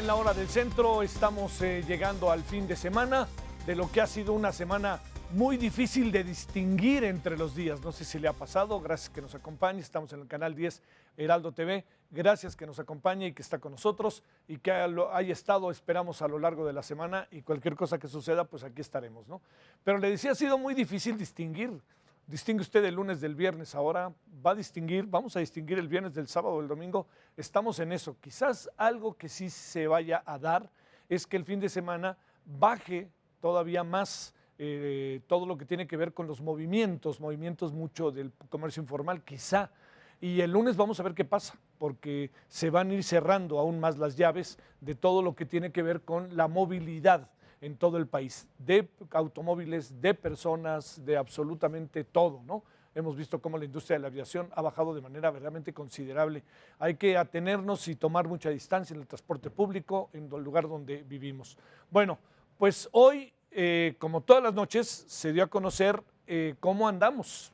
la hora del centro, estamos llegando al fin de semana de lo que ha sido una semana muy difícil de distinguir entre los días. No sé si le ha pasado, gracias que nos acompañe, estamos en el canal 10 Heraldo TV, gracias que nos acompañe y que está con nosotros y que haya estado, esperamos, a lo largo de la semana y cualquier cosa que suceda, pues aquí estaremos, ¿no? Pero le decía, ha sido muy difícil distinguir. Distingue usted el lunes del viernes ahora, vamos a distinguir el viernes del sábado o el domingo, estamos en eso. Quizás algo que sí se vaya a dar es que el fin de semana baje todavía más todo lo que tiene que ver con los movimientos mucho del comercio informal, quizá. Y el lunes vamos a ver qué pasa, porque se van a ir cerrando aún más las llaves de todo lo que tiene que ver con la movilidad en todo el país, de automóviles, de personas, de absolutamente todo, ¿no? Hemos visto cómo la industria de la aviación ha bajado de manera verdaderamente considerable. Hay que atenernos y tomar mucha distancia en el transporte público, en el lugar donde vivimos. Bueno, pues hoy, como todas las noches, se dio a conocer cómo andamos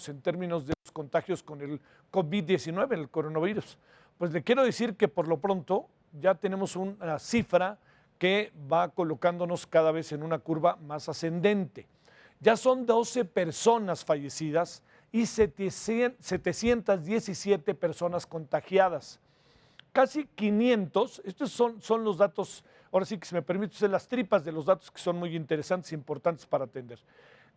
en términos de los contagios con el COVID-19, el coronavirus. Pues le quiero decir que por lo pronto ya tenemos una cifra que va colocándonos cada vez en una curva más ascendente. Ya son 12 personas fallecidas y 717 personas contagiadas. Casi 500, estos son los datos, ahora sí que si me permite usted, las tripas de los datos que son muy interesantes e importantes para atender.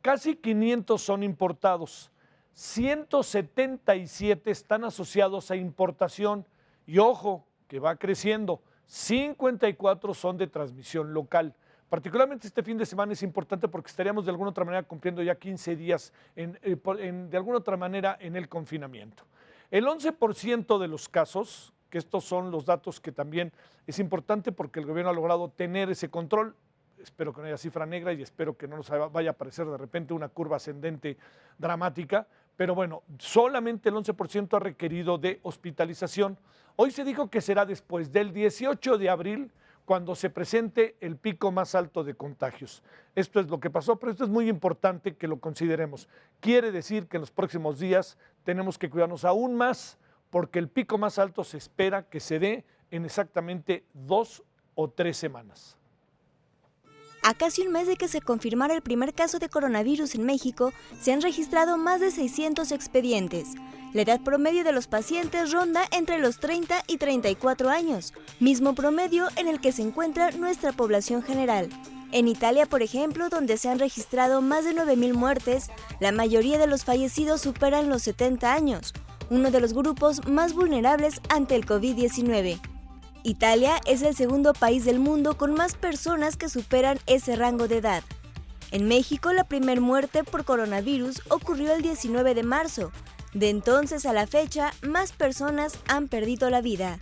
Casi 500 son importados, 177 están asociados a importación y ojo, que va creciendo. 54 son de transmisión local. Particularmente este fin de semana es importante porque estaríamos de alguna otra manera cumpliendo ya 15 días de alguna otra manera en el confinamiento. El 11% de los casos, que estos son los datos que también es importante porque el gobierno ha logrado tener ese control, espero que no haya cifra negra y espero que no nos vaya a aparecer de repente una curva ascendente dramática, pero bueno, solamente el 11% ha requerido de hospitalización. Hoy se dijo que será después del 18 de abril cuando se presente el pico más alto de contagios. Esto es lo que pasó, pero esto es muy importante que lo consideremos. Quiere decir que en los próximos días tenemos que cuidarnos aún más porque el pico más alto se espera que se dé en exactamente 2 o 3 semanas. A casi un mes de que se confirmara el primer caso de coronavirus en México, se han registrado más de 600 expedientes. La edad promedio de los pacientes ronda entre los 30 y 34 años, mismo promedio en el que se encuentra nuestra población general. En Italia, por ejemplo, donde se han registrado más de 9,000 muertes, la mayoría de los fallecidos superan los 70 años, uno de los grupos más vulnerables ante el COVID-19. Italia es el segundo país del mundo con más personas que superan ese rango de edad. En México, la primera muerte por coronavirus ocurrió el 19 de marzo. De entonces a la fecha, más personas han perdido la vida.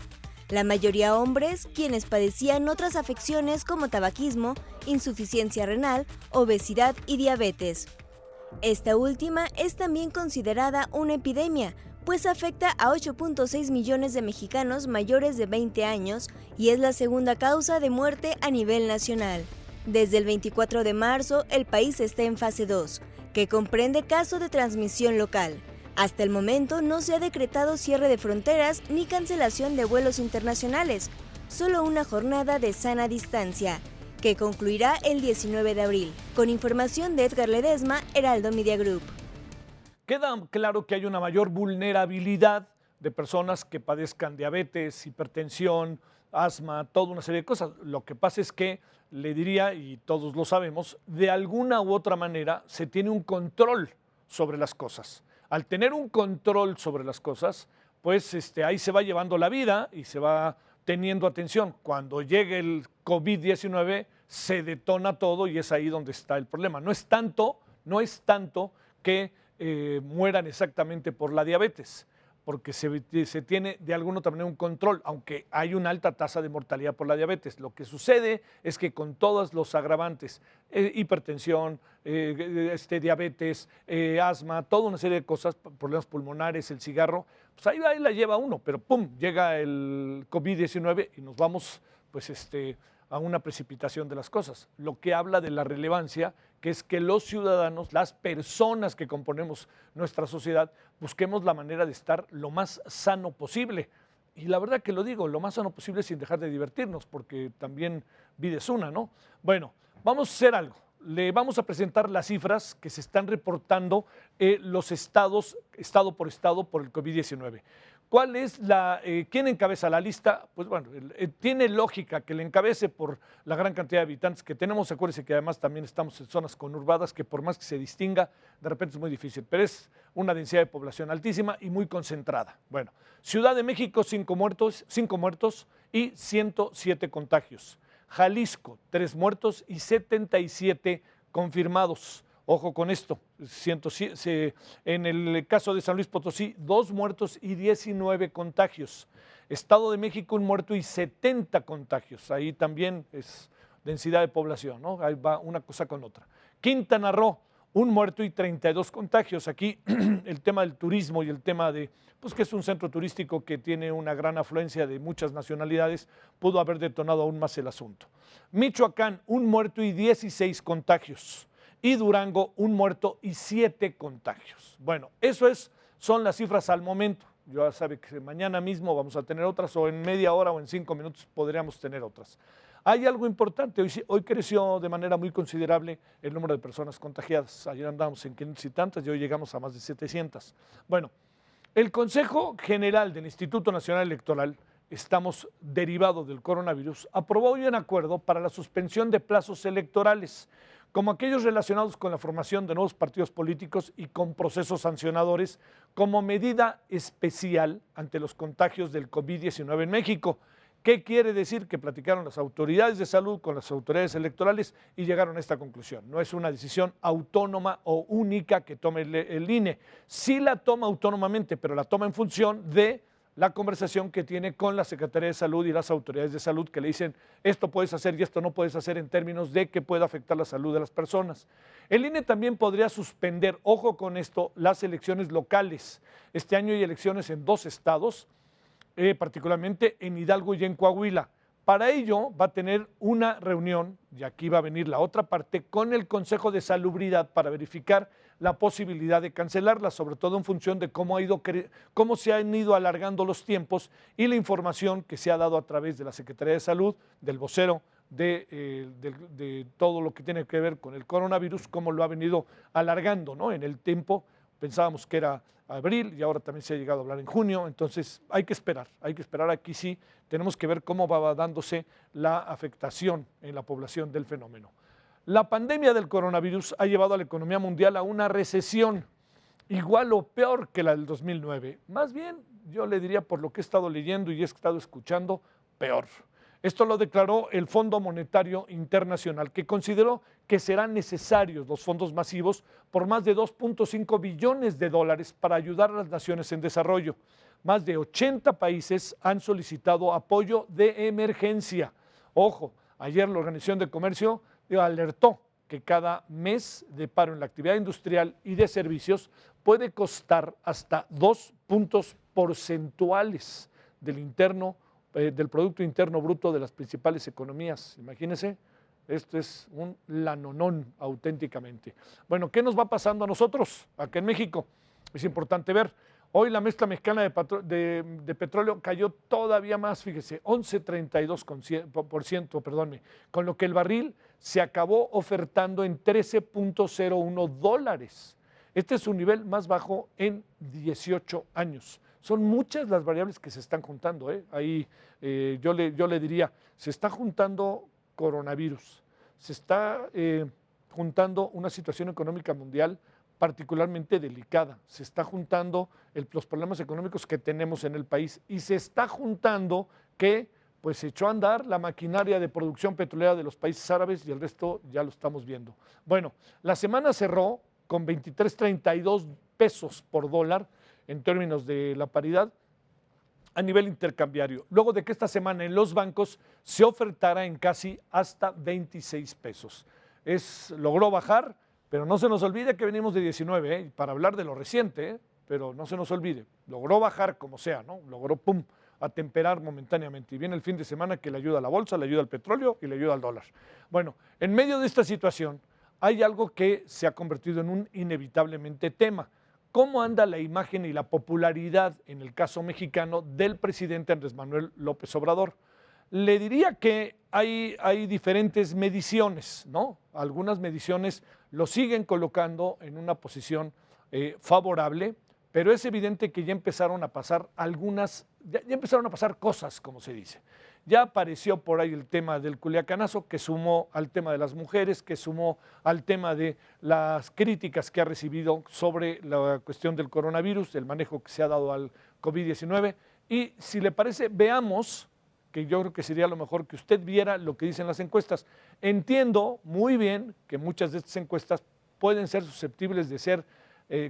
La mayoría hombres, quienes padecían otras afecciones como tabaquismo, insuficiencia renal, obesidad y diabetes. Esta última es también considerada una epidemia, pues afecta a 8.6 millones de mexicanos mayores de 20 años y es la segunda causa de muerte a nivel nacional. Desde el 24 de marzo, el país está en fase 2, que comprende caso de transmisión local. Hasta el momento no se ha decretado cierre de fronteras ni cancelación de vuelos internacionales, solo una jornada de sana distancia, que concluirá el 19 de abril. Con información de Edgar Ledesma, Heraldo Media Group. Queda claro que hay una mayor vulnerabilidad de personas que padezcan diabetes, hipertensión, asma, toda una serie de cosas. Lo que pasa es que, le diría, y todos lo sabemos, de alguna u otra manera se tiene un control sobre las cosas. Al tener un control sobre las cosas, pues ahí se va llevando la vida y se va teniendo atención. Cuando llegue el COVID-19 se detona todo y es ahí donde está el problema. No es tanto que mueran exactamente por la diabetes, porque se tiene de alguna otra manera un control, aunque hay una alta tasa de mortalidad por la diabetes. Lo que sucede es que con todos los agravantes, hipertensión, diabetes, asma, toda una serie de cosas, problemas pulmonares, el cigarro, pues ahí la lleva uno, pero ¡pum!, llega el COVID-19 y nos vamos a una precipitación de las cosas, lo que habla de la relevancia, que es que los ciudadanos, las personas que componemos nuestra sociedad, busquemos la manera de estar lo más sano posible. Y la verdad que lo digo, lo más sano posible sin dejar de divertirnos, porque también vida es una, ¿no? Bueno, vamos a hacer algo. Le vamos a presentar las cifras que se están reportando los estados, estado por el COVID-19. ¿Cuál es quién encabeza la lista? Pues bueno, tiene lógica que le encabece por la gran cantidad de habitantes que tenemos. Acuérdense que además también estamos en zonas conurbadas que por más que se distinga, de repente es muy difícil, pero es una densidad de población altísima y muy concentrada. Bueno, Ciudad de México, 5 muertos y 107 contagios. Jalisco, 3 muertos y 77 confirmados. Ojo con esto, en el caso de San Luis Potosí, 2 muertos y 19 contagios. Estado de México, 1 muerto y 70 contagios. Ahí también es densidad de población, ¿no? Ahí va una cosa con otra. Quintana Roo, 1 muerto y 32 contagios. Aquí el tema del turismo y el tema de, pues que es un centro turístico que tiene una gran afluencia de muchas nacionalidades, pudo haber detonado aún más el asunto. Michoacán, 1 muerto y 16 contagios. Y Durango, 1 muerto y 7 contagios. Bueno, son las cifras al momento. Ya sabe que mañana mismo vamos a tener otras, o en media hora o en 5 minutos podríamos tener otras. Hay algo importante, hoy creció de manera muy considerable el número de personas contagiadas. Ayer andábamos en 500 y tantas y hoy llegamos a más de 700. Bueno, el Consejo General del Instituto Nacional Electoral, estamos derivados del coronavirus, aprobó hoy un acuerdo para la suspensión de plazos electorales, como aquellos relacionados con la formación de nuevos partidos políticos y con procesos sancionadores, como medida especial ante los contagios del COVID-19 en México. ¿Qué quiere decir? Que platicaron las autoridades de salud con las autoridades electorales y llegaron a esta conclusión. No es una decisión autónoma o única que tome el INE. Sí la toma autónomamente, pero la toma en función de la conversación que tiene con la Secretaría de Salud y las autoridades de salud, que le dicen esto puedes hacer y esto no puedes hacer en términos de que pueda afectar la salud de las personas. El INE también podría suspender, ojo con esto, las elecciones locales. Este año hay elecciones en 2 estados, particularmente en Hidalgo y en Coahuila. Para ello va a tener una reunión, y aquí va a venir la otra parte, con el Consejo de Salubridad para verificar la posibilidad de cancelarla, sobre todo en función de cómo se han ido alargando los tiempos y la información que se ha dado a través de la Secretaría de Salud, del vocero de todo lo que tiene que ver con el coronavirus, cómo lo ha venido alargando, ¿no? En el tiempo. Pensábamos que era abril y ahora también se ha llegado a hablar en junio, entonces hay que esperar aquí sí, tenemos que ver cómo va dándose la afectación en la población del fenómeno. La pandemia del coronavirus ha llevado a la economía mundial a una recesión igual o peor que la del 2009. Más bien, yo le diría, por lo que he estado leyendo y he estado escuchando, peor. Esto lo declaró el Fondo Monetario Internacional, que consideró que serán necesarios los fondos masivos por más de 2.5 billones de dólares para ayudar a las naciones en desarrollo. Más de 80 países han solicitado apoyo de emergencia. Ojo, ayer la Organización de Comercio alertó que cada mes de paro en la actividad industrial y de servicios puede costar hasta 2 puntos porcentuales del Producto Interno Bruto de las principales economías. Imagínense, esto es un lanonón auténticamente. Bueno, ¿qué nos va pasando a nosotros acá en México? Es importante ver. Hoy la mezcla mexicana de petróleo cayó todavía más, fíjese, 11,32%, perdónme, con lo que el barril se acabó ofertando en $13.01. Este es su nivel más bajo en 18 años. Son muchas las variables que se están juntando. Ahí yo le diría, se está juntando coronavirus, se está juntando una situación económica mundial particularmente delicada, se está juntando los problemas económicos que tenemos en el país y se está juntando que pues se echó a andar la maquinaria de producción petrolera de los países árabes y el resto ya lo estamos viendo. Bueno, la semana cerró con 23.32 pesos por dólar en términos de la paridad a nivel intercambiario, luego de que esta semana en los bancos se ofertara en casi hasta 26 pesos. Logró bajar, pero no se nos olvide que venimos de 19, para hablar de lo reciente, pero no se nos olvide, logró bajar como sea, ¿no? Logró, atemperar momentáneamente. Y viene el fin de semana que le ayuda a la bolsa, le ayuda al petróleo y le ayuda al dólar. Bueno, en medio de esta situación hay algo que se ha convertido en un inevitablemente tema. ¿cómo anda la imagen y la popularidad en el caso mexicano del presidente Andrés Manuel López Obrador? Le diría que hay diferentes mediciones, ¿no? Algunas mediciones lo siguen colocando en una posición favorable, pero es evidente que ya empezaron a pasar ya empezaron a pasar cosas, como se dice. Ya apareció por ahí el tema del Culiacanazo, que sumó al tema de las mujeres, que sumó al tema de las críticas que ha recibido sobre la cuestión del coronavirus, el manejo que se ha dado al COVID-19. Y si le parece, veamos, que yo creo que sería lo mejor que usted viera lo que dicen las encuestas. Entiendo muy bien que muchas de estas encuestas pueden ser susceptibles de ser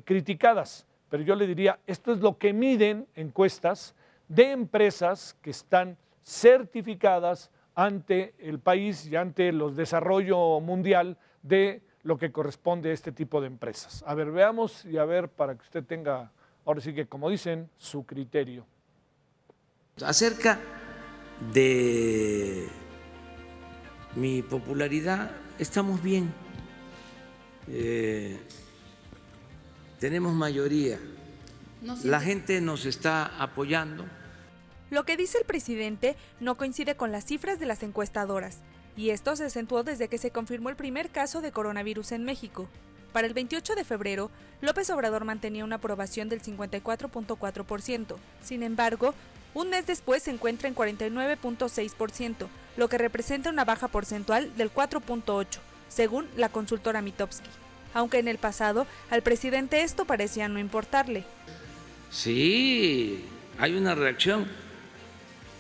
criticadas, pero yo le diría, esto es lo que miden encuestas de empresas que están certificadas ante el país y ante el desarrollo mundial de lo que corresponde a este tipo de empresas. A ver, veamos y a ver para que usted tenga, ahora sí que como dicen, su criterio. Acerca de mi popularidad, estamos bien. Tenemos mayoría. La gente nos está apoyando. Lo que dice el presidente no coincide con las cifras de las encuestadoras, y esto se acentuó desde que se confirmó el primer caso de coronavirus en México. Para el 28 de febrero, López Obrador mantenía una aprobación del 54.4%. Sin embargo, un mes después se encuentra en 49.6%, lo que representa una baja porcentual del 4.8%, según la consultora Mitofsky. Aunque en el pasado al presidente esto parecía no importarle. Sí, hay una reacción,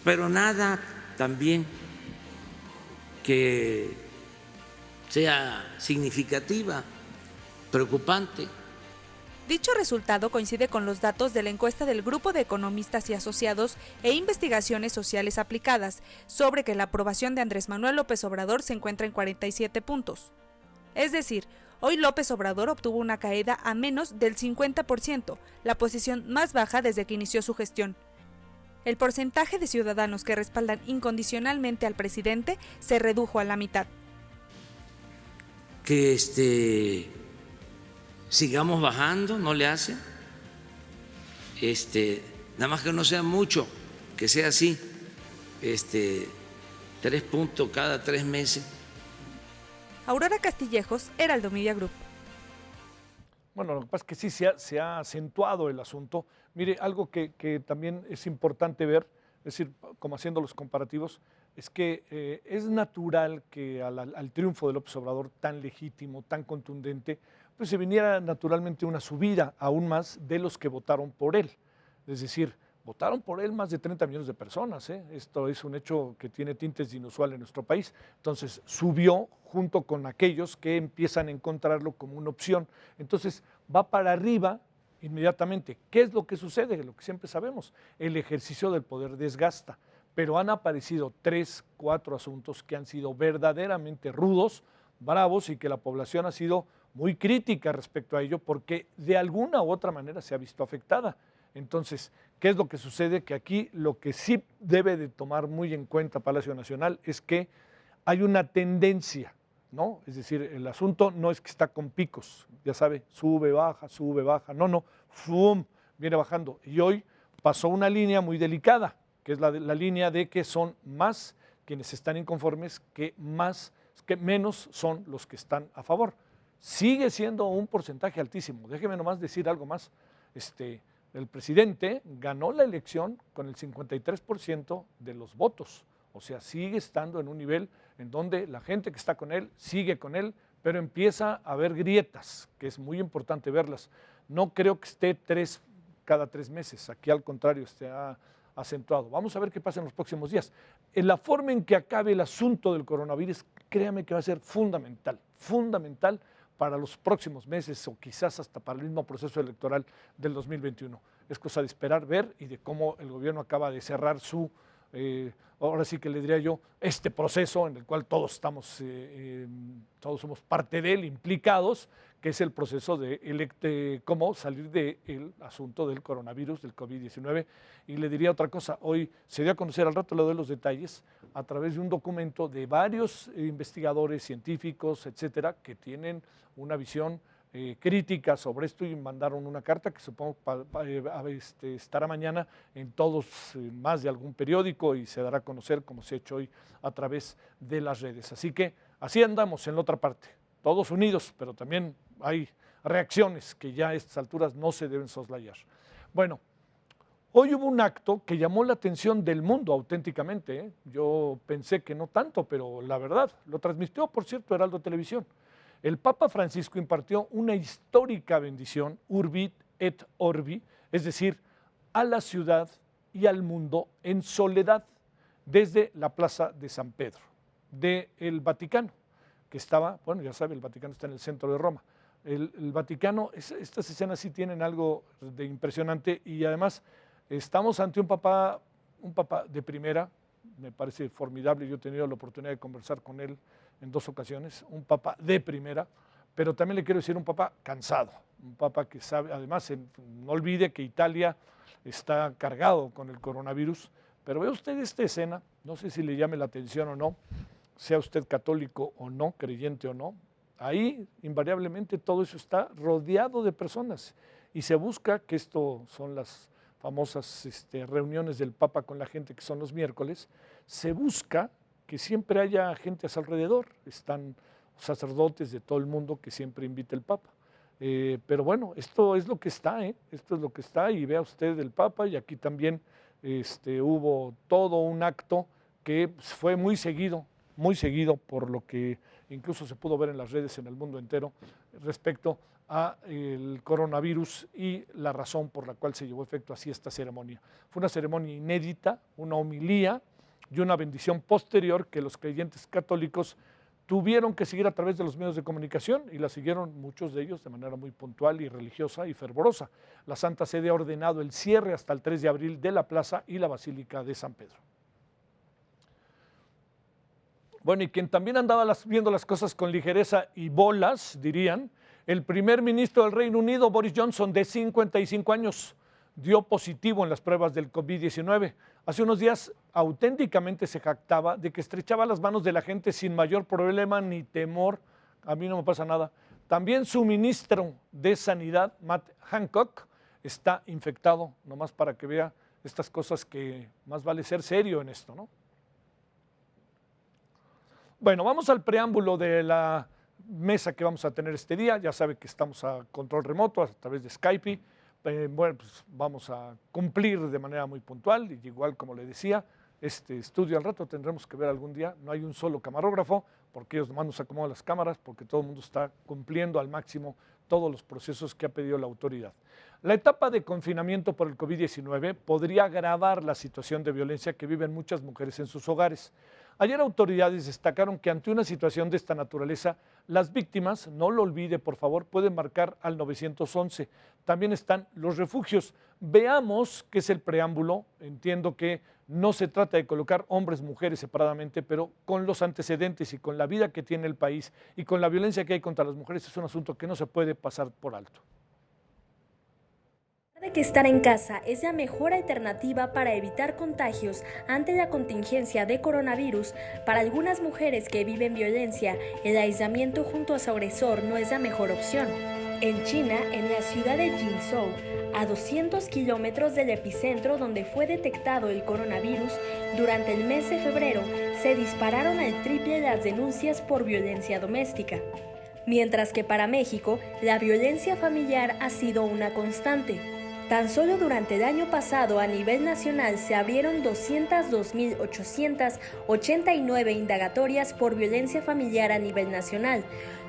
pero nada también que sea significativa, preocupante. Dicho resultado coincide con los datos de la encuesta del Grupo de Economistas y Asociados e Investigaciones Sociales Aplicadas sobre que la aprobación de Andrés Manuel López Obrador se encuentra en 47 puntos. Es decir, hoy López Obrador obtuvo una caída a menos del 50%, la posición más baja desde que inició su gestión. El porcentaje de ciudadanos que respaldan incondicionalmente al presidente se redujo a la mitad. Que sigamos bajando, no le hace. Nada más que no sea mucho, que sea así, 3 puntos cada 3 meses. Aurora Castillejos, Heraldo Media Group. Bueno, lo que pasa es que sí se ha acentuado el asunto. Mire, algo que también es importante ver, es decir, como haciendo los comparativos, es que es natural que al triunfo de López Obrador tan legítimo, tan contundente, pues se viniera naturalmente una subida aún más de los que votaron por él. Es decir, votaron por él más de 30 millones de personas. Esto es un hecho que tiene tintes de inusual en nuestro país. Entonces subió junto con aquellos que empiezan a encontrarlo como una opción. Entonces va para arriba inmediatamente. ¿Qué es lo que sucede? Lo que siempre sabemos, el ejercicio del poder desgasta. Pero han aparecido 3, 4 asuntos que han sido verdaderamente rudos, bravos y que la población ha sido muy crítica respecto a ello porque de alguna u otra manera se ha visto afectada. Entonces, ¿qué es lo que sucede? Que aquí lo que sí debe de tomar muy en cuenta Palacio Nacional es que hay una tendencia, ¿no? Es decir, el asunto no es que está con picos, ya sabe, sube, baja, no, ¡fum!, viene bajando. Y hoy pasó una línea muy delicada, que es la línea de que son más quienes están inconformes que menos son los que están a favor. Sigue siendo un porcentaje altísimo. Déjeme nomás decir algo más. El presidente ganó la elección con el 53% de los votos. O sea, sigue estando en un nivel en donde la gente que está con él sigue con él, pero empieza a haber grietas, que es muy importante verlas. No creo que esté cada 3 meses. Aquí al contrario, ha acentuado. Vamos a ver qué pasa en los próximos días. En la forma en que acabe el asunto del coronavirus, créame que va a ser fundamental para los próximos meses o quizás hasta para el mismo proceso electoral del 2021. Es cosa de esperar, ver y de cómo el gobierno acaba de cerrar ahora sí que le diría yo, este proceso en el cual todos somos parte de él, implicados, que es el proceso de cómo salir del asunto del coronavirus, del COVID-19. Y le diría otra cosa, hoy se dio a conocer, al rato le doy los detalles, a través de un documento de varios investigadores, científicos, etcétera, que tienen una visión crítica sobre esto y mandaron una carta que supongo estará mañana en todos, más de algún periódico y se dará a conocer como se ha hecho hoy a través de las redes. Así que así andamos en la otra parte, todos unidos, pero también hay reacciones que ya a estas alturas no se deben soslayar. Bueno, hoy hubo un acto que llamó la atención del mundo auténticamente, ¿eh? Yo pensé que no tanto, pero la verdad, lo transmitió, por cierto, Heraldo Televisión. El Papa Francisco impartió una histórica bendición, Urbi et Orbi, es decir, a la ciudad y al mundo en soledad, desde la Plaza de San Pedro, del Vaticano, que estaba, bueno, ya sabe, el Vaticano está en el centro de Roma. El Vaticano, estas escenas sí tienen algo de impresionante y además estamos ante un papa de primera, me parece formidable, yo he tenido la oportunidad de conversar con él en 2 ocasiones, un papa de primera, pero también le quiero decir un papa cansado, un papa que sabe, además no olvide que Italia está cargado con el coronavirus, pero ve usted esta escena, no sé si le llame la atención o no, sea usted católico o no, creyente o no, ahí invariablemente todo eso está rodeado de personas y se busca, que esto son las famosas reuniones del Papa con la gente que son los miércoles, se busca que siempre haya gente a su alrededor, están sacerdotes de todo el mundo que siempre invita el Papa. Pero bueno, esto es lo que está, esto es lo que está y vea usted el Papa y aquí también hubo todo un acto que fue muy seguido por lo que incluso se pudo ver en las redes en el mundo entero respecto al coronavirus y la razón por la cual se llevó a efecto así esta ceremonia. Fue una ceremonia inédita, una homilía y una bendición posterior que los creyentes católicos tuvieron que seguir a través de los medios de comunicación y la siguieron muchos de ellos de manera muy puntual y religiosa y fervorosa. La Santa Sede ha ordenado el cierre hasta el 3 de abril de la plaza y la Basílica de San Pedro. Bueno, y quien también andaba viendo las cosas con ligereza y bolas, dirían, el primer ministro del Reino Unido, Boris Johnson, de 55 años, dio positivo en las pruebas del COVID-19. Hace unos días auténticamente se jactaba de que estrechaba las manos de la gente sin mayor problema ni temor. A mí no me pasa nada. También su ministro de Sanidad, Matt Hancock, está infectado, nomás para que vea estas cosas que más vale ser serio en esto, ¿no? Bueno, vamos al preámbulo de la mesa que vamos a tener este día. Ya sabe que estamos a control remoto a través de Skype. Bueno, pues vamos a cumplir de manera muy puntual y igual como le decía, este estudio al rato tendremos que ver algún día. No hay un solo camarógrafo porque ellos nomás nos acomodan las cámaras porque todo el mundo está cumpliendo al máximo todos los procesos que ha pedido la autoridad. La etapa de confinamiento por el COVID-19 podría agravar la situación de violencia que viven muchas mujeres en sus hogares. Ayer autoridades destacaron que ante una situación de esta naturaleza, las víctimas, no lo olvide por favor, pueden marcar al 911. También están los refugios. Veamos qué es el preámbulo. Entiendo que no se trata de colocar hombres, mujeres separadamente, pero con los antecedentes y con la vida que tiene el país y con la violencia que hay contra las mujeres es un asunto que no se puede pasar por alto. De que estar en casa es la mejor alternativa para evitar contagios ante la contingencia de coronavirus, para algunas mujeres que viven violencia, el aislamiento junto a su agresor no es la mejor opción. En China, en la ciudad de Jinzhou, a 200 kilómetros del epicentro donde fue detectado el coronavirus, durante el mes de febrero se dispararon al triple las denuncias por violencia doméstica. Mientras que para México, la violencia familiar ha sido una constante. Tan solo durante el año pasado a nivel nacional se abrieron 202.889 indagatorias por violencia familiar a nivel nacional,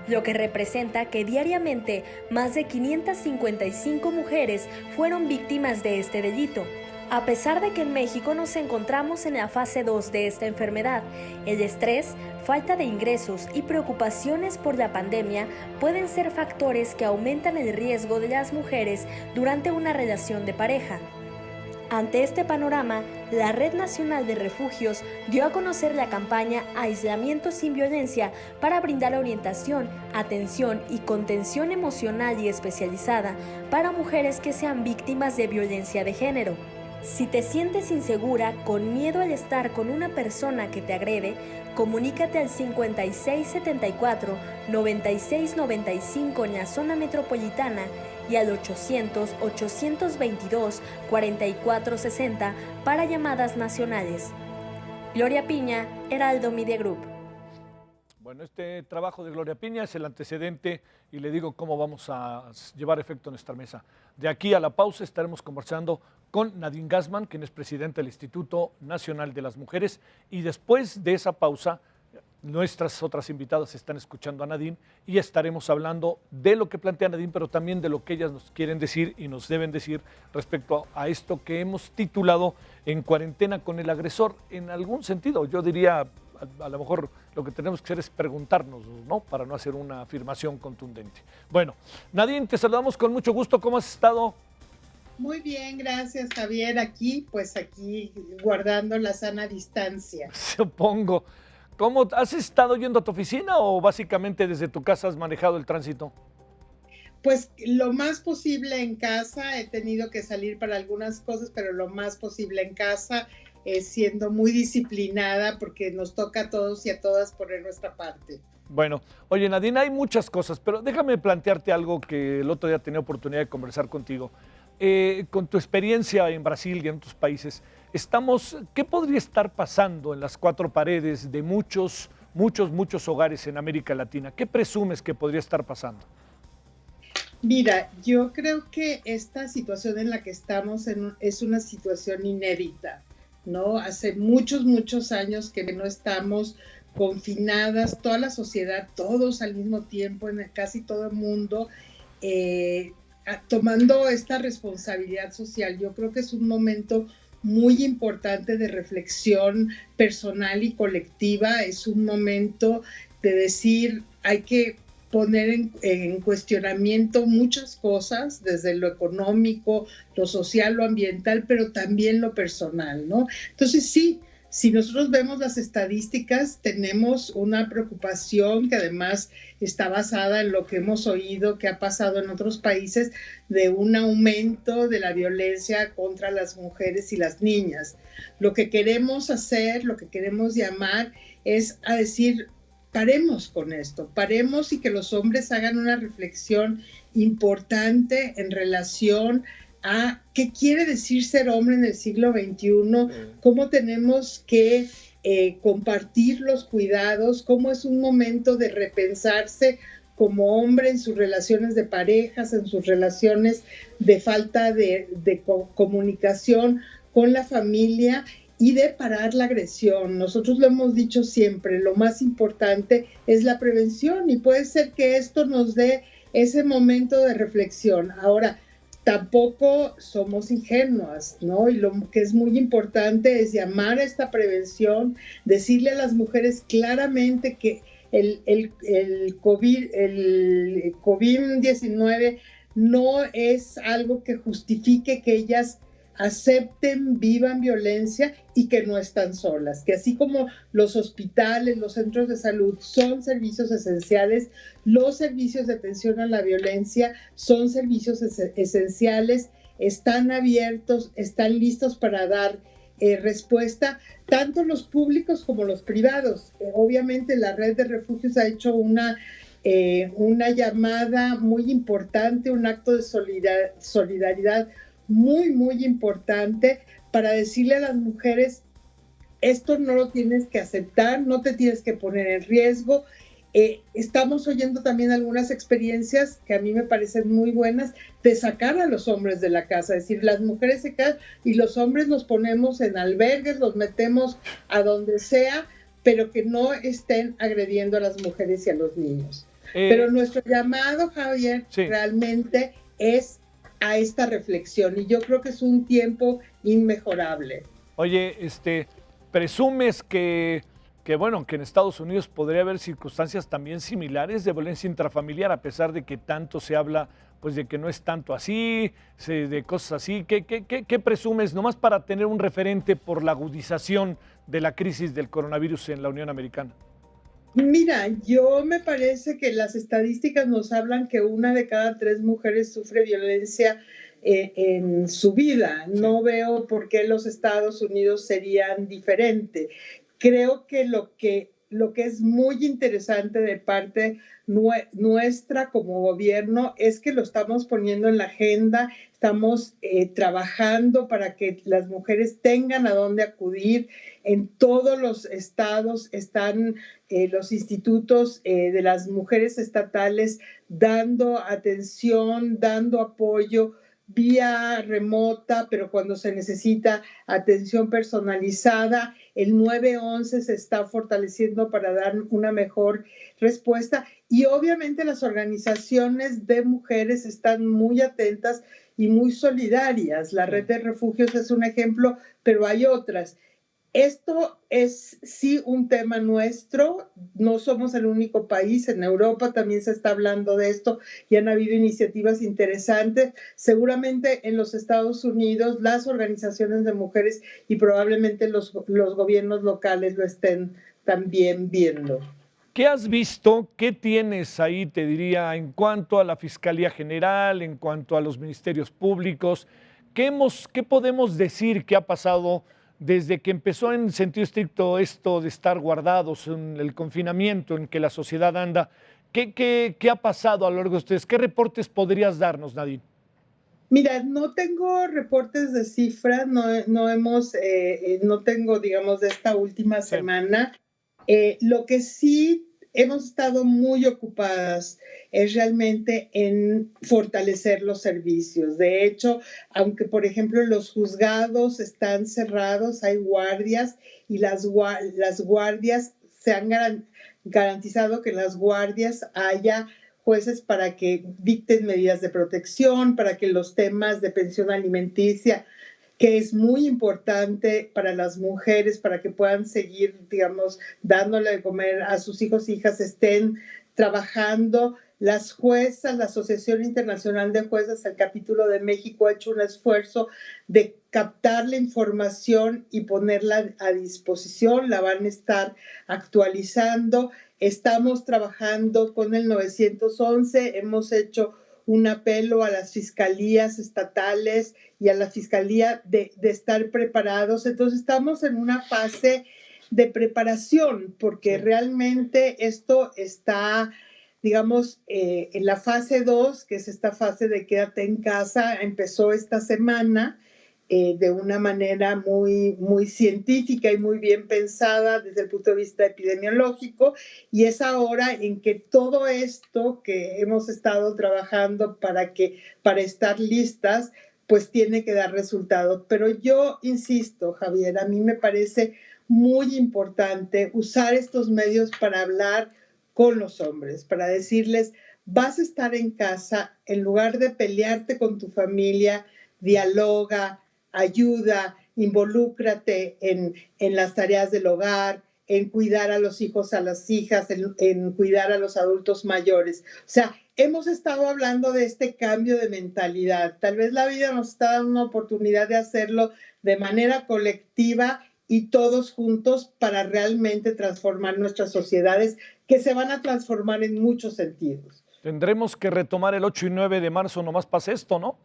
lo que representa que diariamente más de 555 mujeres fueron víctimas de este delito. A pesar de que en México nos encontramos en la fase 2 de esta enfermedad, el estrés, falta de ingresos y preocupaciones por la pandemia pueden ser factores que aumentan el riesgo de las mujeres durante una relación de pareja. Ante este panorama, la Red Nacional de Refugios dio a conocer la campaña Aislamiento sin Violencia para brindar orientación, atención y contención emocional y especializada para mujeres que sean víctimas de violencia de género. Si te sientes insegura, con miedo al estar con una persona que te agrede, comunícate al 5674-9695 en la zona metropolitana y al 800-822-4460 para llamadas nacionales. Gloria Piña, Heraldo Media Group. Bueno, este trabajo de Gloria Piña es el antecedente y le digo cómo vamos a llevar efecto en nuestra mesa. De aquí a la pausa estaremos conversando con Nadine Gassman, quien es presidenta del Instituto Nacional de las Mujeres, y después de esa pausa nuestras otras invitadas están escuchando a Nadine y estaremos hablando de lo que plantea Nadine, pero también de lo que ellas nos quieren decir y nos deben decir respecto a esto que hemos titulado En cuarentena con el agresor. En algún sentido, yo diría, a lo mejor lo que tenemos que hacer es preguntarnos, ¿no? Para no hacer una afirmación contundente. Bueno, Nadine, te saludamos con mucho gusto. ¿Cómo has estado? Muy bien, gracias, Javier. Aquí guardando la sana distancia. Supongo. ¿Cómo has estado yendo a tu oficina o básicamente desde tu casa has manejado el tránsito? Pues lo más posible en casa. He tenido que salir para algunas cosas, pero lo más posible en casa, siendo muy disciplinada porque nos toca a todos y a todas poner nuestra parte. Bueno, oye Nadine, hay muchas cosas, pero déjame plantearte algo que el otro día tenía oportunidad de conversar contigo. Con tu experiencia en Brasil y en otros países, ¿qué podría estar pasando en las cuatro paredes de muchos hogares en América Latina? ¿Qué presumes que podría estar pasando? Mira, yo creo que esta situación en la que estamos es una situación inédita, ¿no? Hace muchos años que no estamos confinadas, toda la sociedad, todos al mismo tiempo, en casi todo el mundo, tomando esta responsabilidad social. Yo creo que es un momento muy importante de reflexión personal y colectiva. Es un momento de decir, hay que poner en cuestionamiento muchas cosas, desde lo económico, lo social, lo ambiental, pero también lo personal, ¿no? Entonces sí, si nosotros vemos las estadísticas, tenemos una preocupación que además está basada en lo que hemos oído que ha pasado en otros países, de un aumento de la violencia contra las mujeres y las niñas. Lo que queremos hacer, lo que queremos llamar es a decir, paremos con esto, paremos y que los hombres hagan una reflexión importante en relación a qué quiere decir ser hombre en el siglo XXI, cómo tenemos que compartir los cuidados, cómo es un momento de repensarse como hombre en sus relaciones de parejas, en sus relaciones de falta de comunicación con la familia y de parar la agresión. Nosotros lo hemos dicho siempre, lo más importante es la prevención y puede ser que esto nos dé ese momento de reflexión. Ahora, tampoco somos ingenuas, ¿no? Y lo que es muy importante es llamar a esta prevención, decirle a las mujeres claramente que el COVID-19 no es algo que justifique que ellas acepten, vivan violencia y que no están solas, que así como los hospitales, los centros de salud son servicios esenciales, los servicios de atención a la violencia son servicios esenciales, están abiertos, están listos para dar respuesta, tanto los públicos como los privados. Obviamente la Red de Refugios ha hecho una llamada muy importante, un acto de solidaridad muy importante para decirle a las mujeres, esto no lo tienes que aceptar, no te tienes que poner en riesgo. Estamos oyendo también algunas experiencias que a mí me parecen muy buenas de sacar a los hombres de la casa, es decir, las mujeres se quedan y los hombres los ponemos en albergues, los metemos a donde sea, pero que no estén agrediendo a las mujeres y a los niños. Pero nuestro llamado, Javier, sí, realmente es a esta reflexión y yo creo que es un tiempo inmejorable. Oye, ¿presumes que en Estados Unidos podría haber circunstancias también similares de violencia intrafamiliar, a pesar de que tanto se habla pues de que no es tanto así, de cosas así? ¿Qué presumes, nomás para tener un referente por la agudización de la crisis del coronavirus en la Unión Americana? Mira, yo me parece que las estadísticas nos hablan que 1 de cada 3 mujeres sufre violencia en su vida. No veo por qué los Estados Unidos serían diferentes. Creo que lo que es muy interesante de parte nuestra como gobierno es que lo estamos poniendo en la agenda, estamos trabajando para que las mujeres tengan a dónde acudir. En todos los estados están los institutos de las mujeres estatales dando atención, dando apoyo vía remota, pero cuando se necesita atención personalizada. El 911 se está fortaleciendo para dar una mejor respuesta y obviamente las organizaciones de mujeres están muy atentas y muy solidarias. La Red de Refugios es un ejemplo, pero hay otras. Esto es sí un tema nuestro, no somos el único país, en Europa también se está hablando de esto y han habido iniciativas interesantes. Seguramente en los Estados Unidos las organizaciones de mujeres y probablemente los gobiernos locales lo estén también viendo. ¿Qué has visto? ¿Qué tienes ahí, te diría, en cuanto a la Fiscalía General, en cuanto a los ministerios públicos? ¿Qué podemos decir que ha pasado desde que empezó en sentido estricto esto de estar guardados en el confinamiento en que la sociedad anda? ¿Qué ha pasado a lo largo de ustedes? ¿Qué reportes podrías darnos, Nadine? Mira, no tengo reportes de cifras, no tengo, digamos, de esta última semana. Lo que sí hemos estado muy ocupadas es realmente en fortalecer los servicios. De hecho, aunque por ejemplo los juzgados están cerrados, hay guardias y las guardias se han garantizado que en las guardias haya jueces para que dicten medidas de protección, para que los temas de pensión alimenticia, que es muy importante para las mujeres, para que puedan seguir, digamos, dándole de comer a sus hijos e hijas, estén trabajando. Las juezas, la Asociación Internacional de Juezas, el capítulo de México, ha hecho un esfuerzo de captar la información y ponerla a disposición, la van a estar actualizando. Estamos trabajando con el 911, hemos hecho un apelo a las fiscalías estatales y a la fiscalía de estar preparados. Entonces estamos en una fase de preparación porque realmente esto está, digamos, en la fase 2, que es esta fase de quédate en casa, empezó esta semana de una manera muy, muy científica y muy bien pensada desde el punto de vista epidemiológico, y es ahora en que todo esto que hemos estado trabajando para estar listas, pues tiene que dar resultados. Pero yo insisto, Javier, a mí me parece muy importante usar estos medios para hablar con los hombres, para decirles, vas a estar en casa, en lugar de pelearte con tu familia, dialoga, ayuda, involúcrate en las tareas del hogar, en cuidar a los hijos, a las hijas, en cuidar a los adultos mayores. O sea, hemos estado hablando de este cambio de mentalidad. Tal vez la vida nos está dando una oportunidad de hacerlo de manera colectiva y todos juntos para realmente transformar nuestras sociedades, que se van a transformar en muchos sentidos. Tendremos que retomar el 8 y 9 de marzo, nomás pasa esto, ¿no?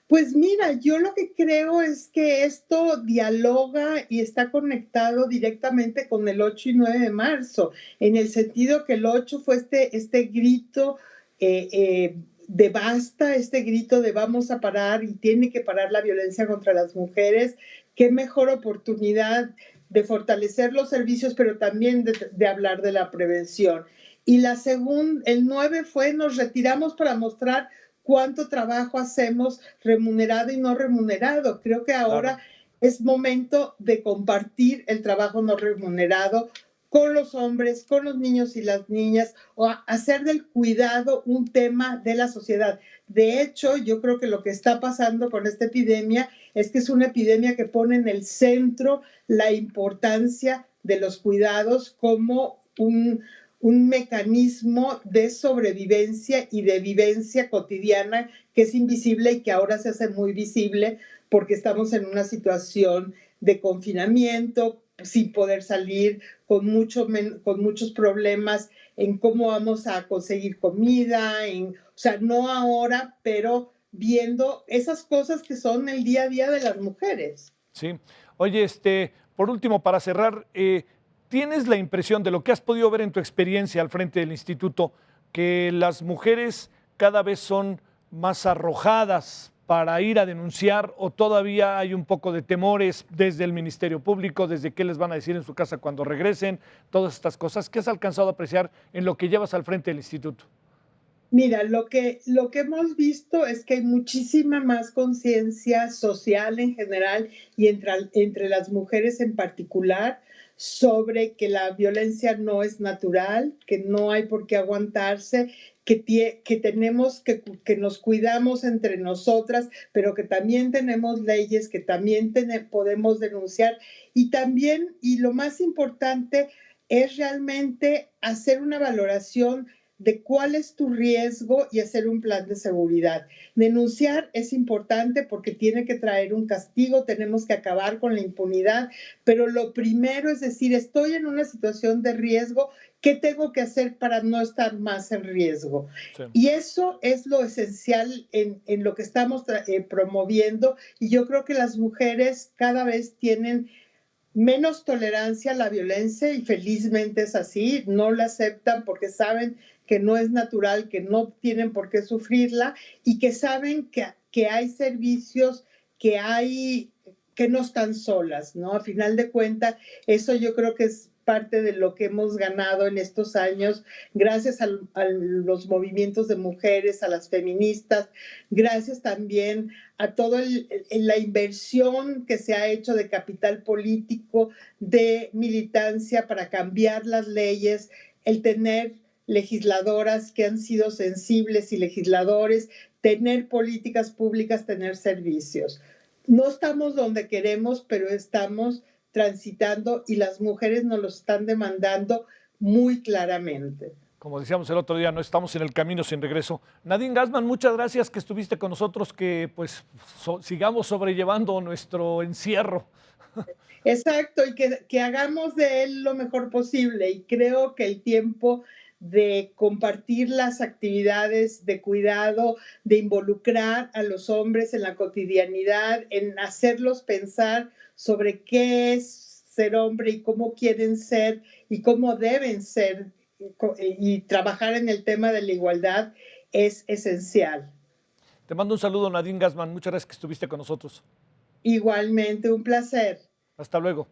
Pues mira, yo lo que creo es que esto dialoga y está conectado directamente con el 8 y 9 de marzo, en el sentido que el 8 fue este grito de basta, este grito de vamos a parar y tiene que parar la violencia contra las mujeres. Qué mejor oportunidad de fortalecer los servicios, pero también de hablar de la prevención. Y el 9 fue nos retiramos para mostrar cuánto trabajo hacemos remunerado y no remunerado. Creo que ahora es momento de compartir el trabajo no remunerado con los hombres, con los niños y las niñas, o hacer del cuidado un tema de la sociedad. De hecho, yo creo que lo que está pasando con esta epidemia es que es una epidemia que pone en el centro la importancia de los cuidados como un mecanismo de sobrevivencia y de vivencia cotidiana que es invisible y que ahora se hace muy visible porque estamos en una situación de confinamiento, sin poder salir, con muchos problemas en cómo vamos a conseguir comida, o sea, no ahora, pero viendo esas cosas que son el día a día de las mujeres. Sí. Oye, por último, para cerrar, ¿tienes la impresión de lo que has podido ver en tu experiencia al frente del instituto, que las mujeres cada vez son más arrojadas para ir a denunciar o todavía hay un poco de temores desde el Ministerio Público, desde qué les van a decir en su casa cuando regresen, todas estas cosas? ¿Qué has alcanzado a apreciar en lo que llevas al frente del instituto? Mira, lo que hemos visto es que hay muchísima más conciencia social en general y entre las mujeres en particular sobre que la violencia no es natural, que no hay por qué aguantarse, que tenemos que nos cuidamos entre nosotras, pero que también tenemos leyes, que también podemos denunciar y también, y lo más importante, es realmente hacer una valoración de cuál es tu riesgo y hacer un plan de seguridad. Denunciar es importante porque tiene que traer un castigo, tenemos que acabar con la impunidad, pero lo primero es decir, estoy en una situación de riesgo, ¿qué tengo que hacer para no estar más en riesgo? Sí. Y eso es lo esencial en lo que estamos promoviendo, y yo creo que las mujeres cada vez tienen menos tolerancia a la violencia y felizmente es así, no la aceptan porque saben que no es natural, que no tienen por qué sufrirla y que saben que hay servicios, que no están solas, ¿no? A final de cuentas, eso yo creo que es parte de lo que hemos ganado en estos años, gracias a los movimientos de mujeres, a las feministas, gracias también a toda la inversión que se ha hecho de capital político, de militancia para cambiar las leyes, el tener legisladoras que han sido sensibles y legisladores, tener políticas públicas, tener servicios. No estamos donde queremos, pero estamos transitando y las mujeres nos lo están demandando muy claramente. Como decíamos el otro día, no estamos en el camino sin regreso. Nadine Gassmann, muchas gracias que estuviste con nosotros, que pues sigamos sobrellevando nuestro encierro. Exacto, y que hagamos de él lo mejor posible. Y creo que el tiempo de compartir las actividades de cuidado, de involucrar a los hombres en la cotidianidad, en hacerlos pensar sobre qué es ser hombre y cómo quieren ser y cómo deben ser y trabajar en el tema de la igualdad es esencial. Te mando un saludo, Nadine Gassmann. Muchas gracias que estuviste con nosotros. Igualmente, un placer. Hasta luego.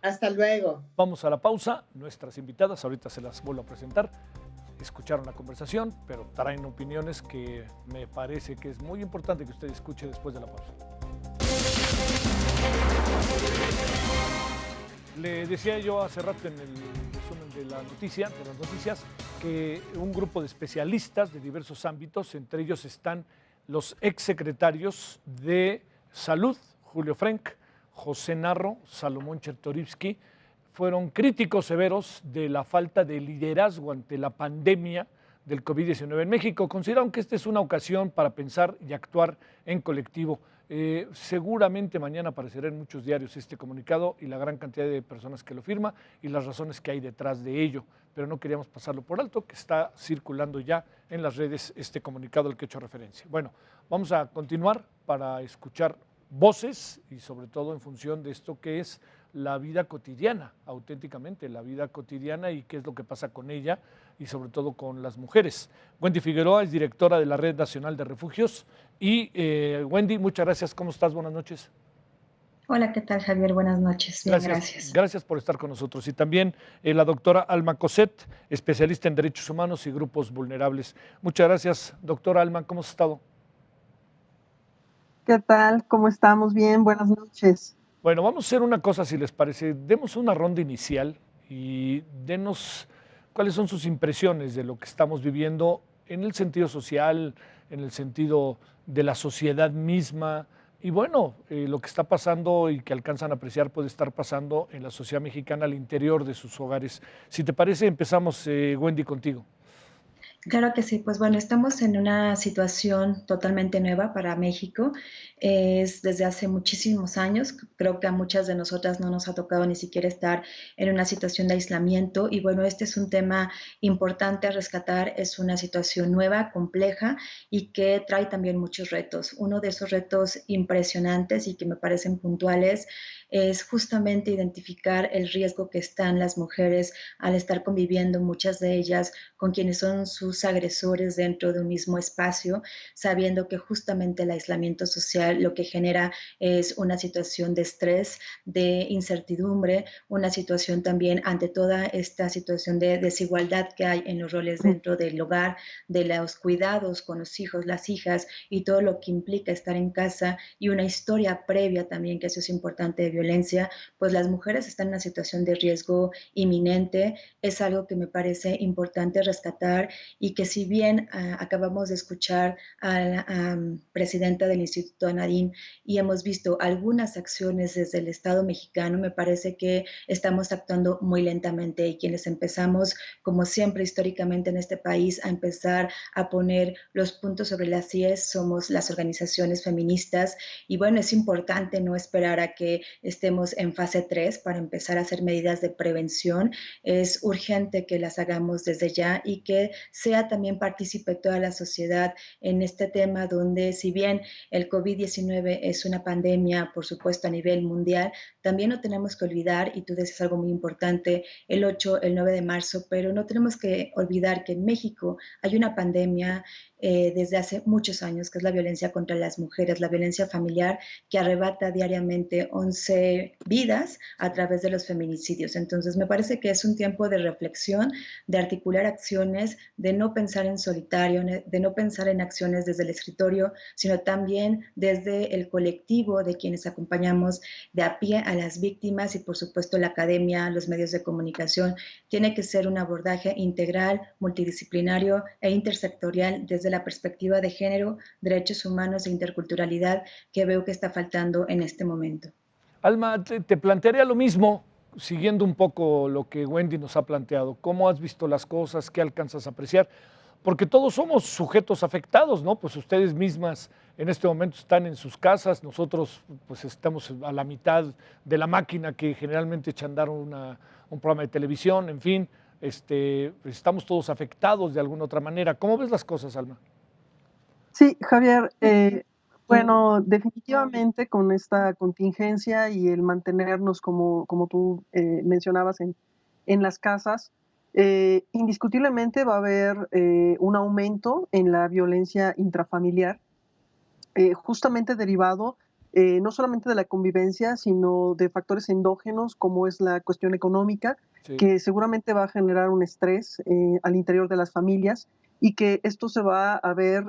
Hasta luego. Vamos a la pausa. Nuestras invitadas, ahorita se las vuelvo a presentar, escucharon la conversación, pero traen opiniones que me parece que es muy importante que usted escuche después de la pausa. Le decía yo hace rato en el resumen de las noticias, que un grupo de especialistas de diversos ámbitos, entre ellos están los exsecretarios de Salud, Julio Frenk, José Narro, Salomón Chertorivsky, fueron críticos severos de la falta de liderazgo ante la pandemia del COVID-19 en México. Consideraron que esta es una ocasión para pensar y actuar en colectivo. Seguramente mañana aparecerá en muchos diarios este comunicado y la gran cantidad de personas que lo firma y las razones que hay detrás de ello, pero no queríamos pasarlo por alto, que está circulando ya en las redes este comunicado al que he hecho referencia. Bueno, vamos a continuar para escuchar voces y sobre todo en función de esto que es la vida cotidiana, auténticamente la vida cotidiana y qué es lo que pasa con ella y sobre todo con las mujeres. Wendy Figueroa es directora de la Red Nacional de Refugios y Wendy, muchas gracias. ¿Cómo estás? Buenas noches. Hola, ¿qué tal, Javier? Buenas noches. Bien, gracias. Gracias por estar con nosotros. Y también la doctora Alma Cosset, especialista en derechos humanos y grupos vulnerables. Muchas gracias, doctora Alma. ¿Cómo has estado? ¿Qué tal? ¿Cómo estamos? Bien, buenas noches. Bueno, vamos a hacer una cosa, si les parece. Demos una ronda inicial y denos cuáles son sus impresiones de lo que estamos viviendo en el sentido social, en el sentido de la sociedad misma. Y bueno, lo que está pasando y que alcanzan a apreciar puede estar pasando en la sociedad mexicana al interior de sus hogares. Si te parece, empezamos, Wendy, contigo. Claro que sí, pues bueno, estamos en una situación totalmente nueva para México. Es desde hace muchísimos años, creo que a muchas de nosotras no nos ha tocado ni siquiera estar en una situación de aislamiento y bueno, este es un tema importante a rescatar, es una situación nueva, compleja y que trae también muchos retos. Uno de esos retos impresionantes y que me parecen puntuales es justamente identificar el riesgo que están las mujeres al estar conviviendo, muchas de ellas con quienes son sus agresores dentro de un mismo espacio, sabiendo que justamente el aislamiento social lo que genera es una situación de estrés, de incertidumbre, una situación también ante toda esta situación de desigualdad que hay en los roles dentro del hogar, de los cuidados con los hijos, las hijas y todo lo que implica estar en casa y una historia previa también, que eso es importante, de violencia, pues las mujeres están en una situación de riesgo inminente. Es algo que me parece importante rescatar y que si bien acabamos de escuchar a la presidenta del Instituto Nadine y hemos visto algunas acciones desde el Estado mexicano, me parece que estamos actuando muy lentamente y quienes empezamos, como siempre históricamente en este país, a empezar a poner los puntos sobre las IES somos las organizaciones feministas y bueno, es importante no esperar a que estemos en fase 3 para empezar a hacer medidas de prevención. Es urgente que las hagamos desde ya y que sea también partícipe toda la sociedad en este tema donde si bien el COVID-19 es una pandemia, por supuesto, a nivel mundial, también no tenemos que olvidar, y tú dices algo muy importante, el 8, el 9 de marzo, pero no tenemos que olvidar que en México hay una pandemia desde hace muchos años, que es la violencia contra las mujeres, la violencia familiar que arrebata diariamente 11 vidas a través de los feminicidios. Entonces, me parece que es un tiempo de reflexión, de articular acciones, de no pensar en solitario, de no pensar en acciones desde el escritorio, sino también desde el colectivo de quienes acompañamos de a pie a las víctimas y, por supuesto, la academia, los medios de comunicación. Tiene que ser un abordaje integral, multidisciplinario e intersectorial desde la perspectiva de género, derechos humanos e interculturalidad que veo que está faltando en este momento. Alma, te plantearía lo mismo, siguiendo un poco lo que Wendy nos ha planteado. ¿Cómo has visto las cosas? ¿Qué alcanzas a apreciar? Porque todos somos sujetos afectados, ¿no? Pues ustedes mismas en este momento están en sus casas, nosotros pues estamos a la mitad de la máquina que generalmente echa a andar un programa de televisión, en fin, estamos todos afectados de alguna otra manera. ¿Cómo ves las cosas, Alma? Sí, Javier, bueno, definitivamente con esta contingencia y el mantenernos, como tú mencionabas, en las casas, indiscutiblemente va a haber un aumento en la violencia intrafamiliar, justamente derivado no solamente de la convivencia, sino de factores endógenos como es la cuestión económica, Sí. que seguramente va a generar un estrés al interior de las familias y que esto se va a ver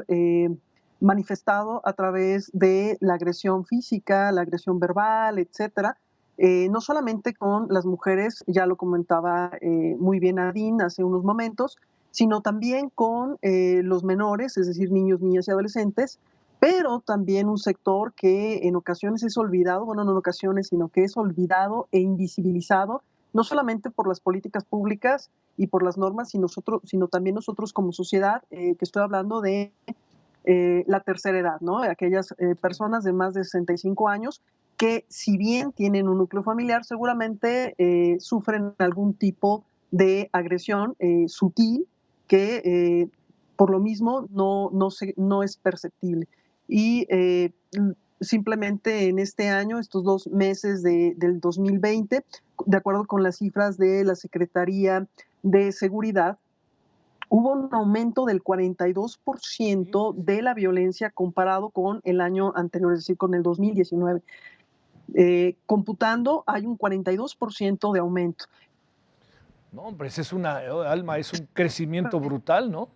manifestado a través de la agresión física, la agresión verbal, etcétera. No solamente con las mujeres, ya lo comentaba muy bien Adin hace unos momentos, sino también con los menores, es decir, niños, niñas y adolescentes, pero también un sector que en ocasiones es olvidado, bueno, no en ocasiones, sino que es olvidado e invisibilizado, no solamente por las políticas públicas y por las normas, sino también nosotros como sociedad, que estoy hablando de la tercera edad, ¿no? Aquellas personas de más de 65 años que si bien tienen un núcleo familiar, seguramente sufren algún tipo de agresión sutil que por lo mismo no es perceptible. Y simplemente en este año, estos 2 meses del 2020, de acuerdo con las cifras de la Secretaría de Seguridad, hubo un aumento del 42% de la violencia comparado con el año anterior, es decir, con el 2019. Computando, hay un 42% de aumento. No, hombre, ese es Alma, es un crecimiento brutal, ¿no?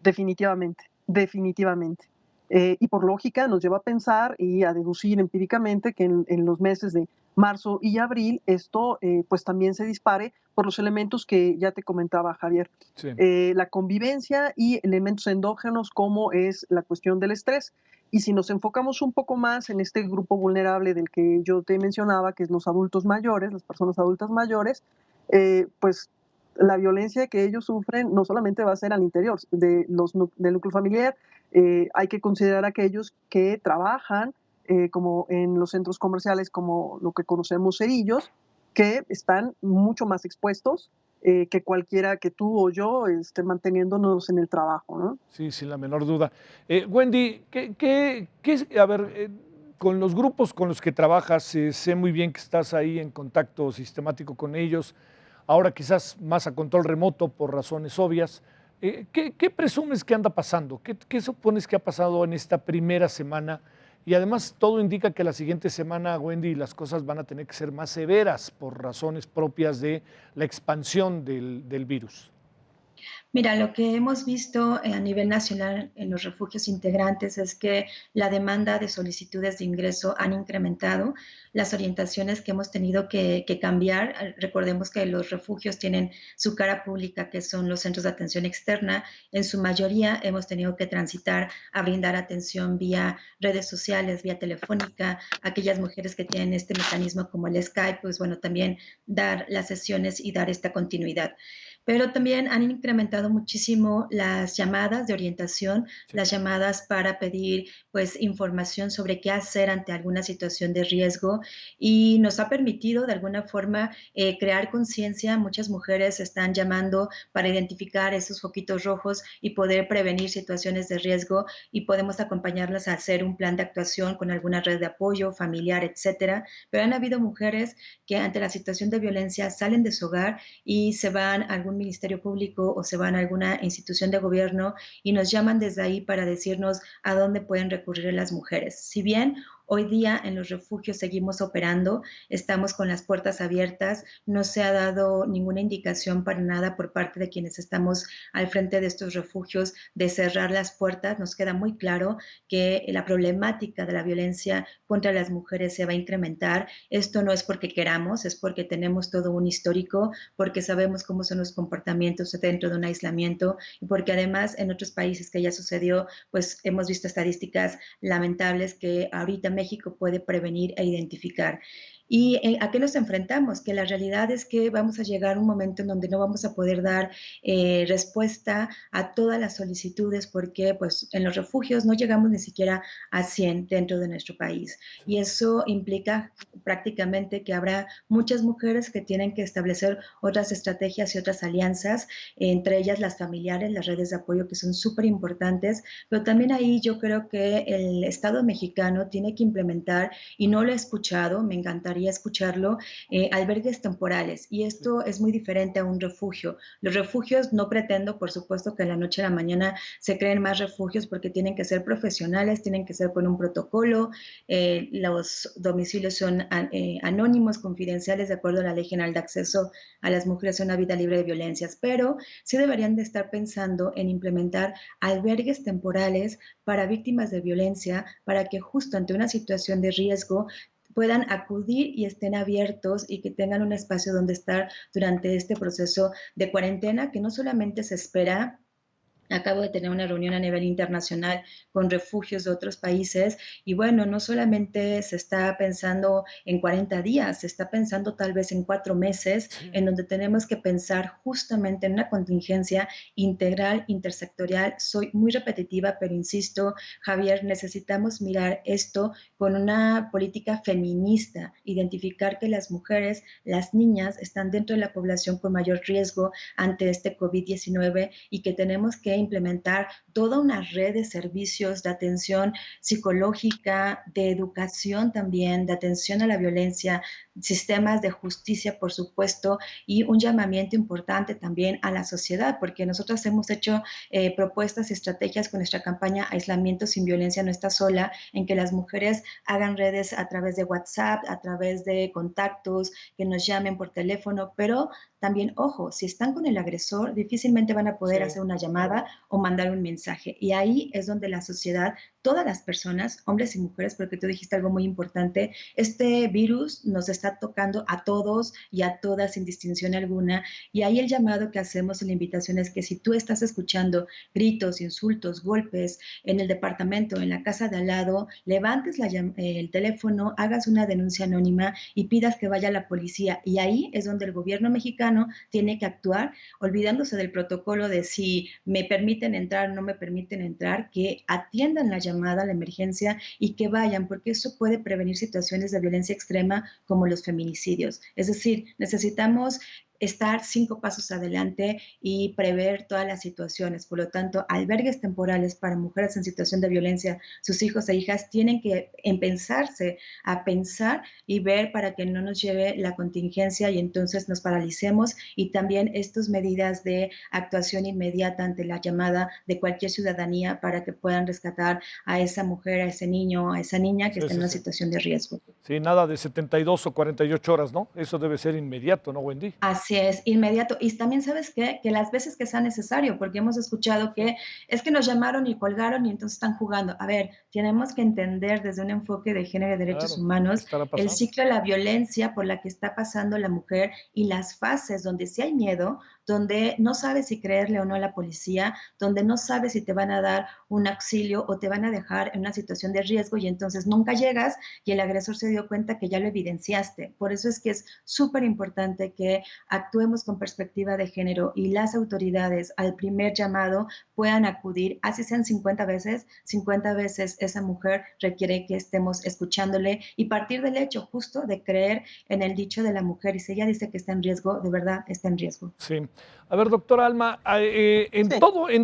Definitivamente, definitivamente. Y por lógica nos lleva a pensar y a deducir empíricamente que en los meses de marzo y abril esto pues también se dispare por los elementos que ya te comentaba Javier. Sí. La convivencia y elementos endógenos como es la cuestión del estrés. Y si nos enfocamos un poco más en este grupo vulnerable del que yo te mencionaba, que es los adultos mayores, las personas adultas mayores, pues la violencia que ellos sufren no solamente va a ser al interior del núcleo familiar, hay que considerar a aquellos que trabajan como en los centros comerciales, como lo que conocemos cerillos, que están mucho más expuestos que cualquiera que tú o yo manteniéndonos en el trabajo, ¿no? Sí, sin la menor duda. Wendy, a ver, con los grupos con los que trabajas, sé muy bien que estás ahí en contacto sistemático con ellos, ahora quizás más a control remoto por razones obvias. ¿Qué presumes que anda pasando? ¿Qué supones que ha pasado en esta primera semana? Y además todo indica que la siguiente semana, Wendy, las cosas van a tener que ser más severas por razones propias de la expansión del virus. Mira, lo que hemos visto a nivel nacional en los refugios integrantes es que la demanda de solicitudes de ingreso han incrementado. Las orientaciones que hemos tenido que cambiar, recordemos que los refugios tienen su cara pública, que son los centros de atención externa. En su mayoría hemos tenido que transitar a brindar atención vía redes sociales, vía telefónica. Aquellas mujeres que tienen este mecanismo como el Skype, pues bueno, también dar las sesiones y dar esta continuidad. Pero también han incrementado muchísimo las llamadas de orientación, las llamadas para pedir pues información sobre qué hacer ante alguna situación de riesgo, y nos ha permitido de alguna forma crear conciencia. Muchas mujeres están llamando para identificar esos foquitos rojos y poder prevenir situaciones de riesgo, y podemos acompañarlas a hacer un plan de actuación con alguna red de apoyo familiar, etcétera. Pero han habido mujeres que ante la situación de violencia salen de su hogar y se van a algún ministerio público o se van a alguna institución de gobierno y nos llaman desde ahí para decirnos a dónde pueden recurrir las mujeres. Si bien hoy día en los refugios seguimos operando, estamos con las puertas abiertas, no se ha dado ninguna indicación para nada por parte de quienes estamos al frente de estos refugios de cerrar las puertas. Nos queda muy claro que la problemática de la violencia contra las mujeres se va a incrementar. Esto no es porque queramos, es porque tenemos todo un histórico, porque sabemos cómo son los comportamientos dentro de un aislamiento, y porque además en otros países que ya sucedió, pues hemos visto estadísticas lamentables que ahorita México puede prevenir e identificar. ¿Y a qué nos enfrentamos? Que la realidad es que vamos a llegar a un momento en donde no vamos a poder dar respuesta a todas las solicitudes, porque pues en los refugios no llegamos ni siquiera a 100 dentro de nuestro país. Y eso implica prácticamente que habrá muchas mujeres que tienen que establecer otras estrategias y otras alianzas, entre ellas las familiares, las redes de apoyo, que son súper importantes. Pero también ahí yo creo que el Estado mexicano tiene que implementar, y no lo he escuchado, me encantaría escucharlo, albergues temporales, y esto es muy diferente a un refugio. Los refugios no pretendo, por supuesto, que de la noche a la mañana se creen más refugios, porque tienen que ser profesionales, tienen que ser con un protocolo, los domicilios son anónimos, confidenciales, de acuerdo a la Ley General de Acceso a las Mujeres a una Vida Libre de Violencias, pero sí deberían de estar pensando en implementar albergues temporales para víctimas de violencia, para que justo ante una situación de riesgo puedan acudir y estén abiertos y que tengan un espacio donde estar durante este proceso de cuarentena, que no solamente se espera. Acabo de tener una reunión a nivel internacional con refugios de otros países, y bueno, no solamente se está pensando en 40 días, se está pensando tal vez en 4 meses, en donde tenemos que pensar justamente en una contingencia integral, intersectorial. Soy muy repetitiva, pero insisto, Javier, necesitamos mirar esto con una política feminista, identificar que las mujeres, las niñas están dentro de la población con mayor riesgo ante este COVID-19, y que tenemos que implementar toda una red de servicios de atención psicológica, de educación también, de atención a la violencia, sistemas de justicia, por supuesto, y un llamamiento importante también a la sociedad, porque nosotros hemos hecho propuestas y estrategias con nuestra campaña Aislamiento sin Violencia No Estás Sola, en que las mujeres hagan redes a través de WhatsApp, a través de contactos, que nos llamen por teléfono, pero también, ojo, si están con el agresor, difícilmente van a poder hacer una llamada o mandar un mensaje. Y ahí es donde la sociedad, todas las personas, hombres y mujeres, porque tú dijiste algo muy importante, este virus nos está está tocando a todos y a todas sin distinción alguna. Y ahí el llamado que hacemos y la invitación es que si tú estás escuchando gritos, insultos, golpes en el departamento, en la casa de al lado, levantes el teléfono, hagas una denuncia anónima y pidas que vaya la policía. Y ahí es donde el gobierno mexicano tiene que actuar, olvidándose del protocolo de si me permiten entrar o no me permiten entrar, que atiendan la llamada, la emergencia y que vayan, porque eso puede prevenir situaciones de violencia extrema como los feminicidios. Es decir, necesitamos estar 5 pasos adelante y prever todas las situaciones. Por lo tanto, albergues temporales para mujeres en situación de violencia, sus hijos e hijas tienen que empezarse a pensar y ver para que no nos lleve la contingencia y entonces nos paralicemos, y también estas medidas de actuación inmediata ante la llamada de cualquier ciudadanía para que puedan rescatar a esa mujer, a ese niño, a esa niña que está en una situación de riesgo. Sí, nada de 72 o 48 horas, ¿no? Eso debe ser inmediato, ¿no, Wendy? Así es, inmediato. Y también, ¿sabes qué? Que las veces que sea necesario, porque hemos escuchado que es que nos llamaron y colgaron y entonces están jugando. A ver, tenemos que entender desde un enfoque de género y derechos humanos el ciclo de la violencia por la que está pasando la mujer y las fases donde sí hay miedo, donde no sabes si creerle o no a la policía, donde no sabes si te van a dar un auxilio o te van a dejar en una situación de riesgo y entonces nunca llegas y el agresor se dio cuenta que ya lo evidenciaste. Por eso es que es súper importante que actuemos con perspectiva de género y las autoridades al primer llamado puedan acudir, así sean 50 veces esa mujer requiere que estemos escuchándole y partir del hecho justo de creer en el dicho de la mujer, y si ella dice que está en riesgo, de verdad está en riesgo. Sí. A ver, doctora Alma, en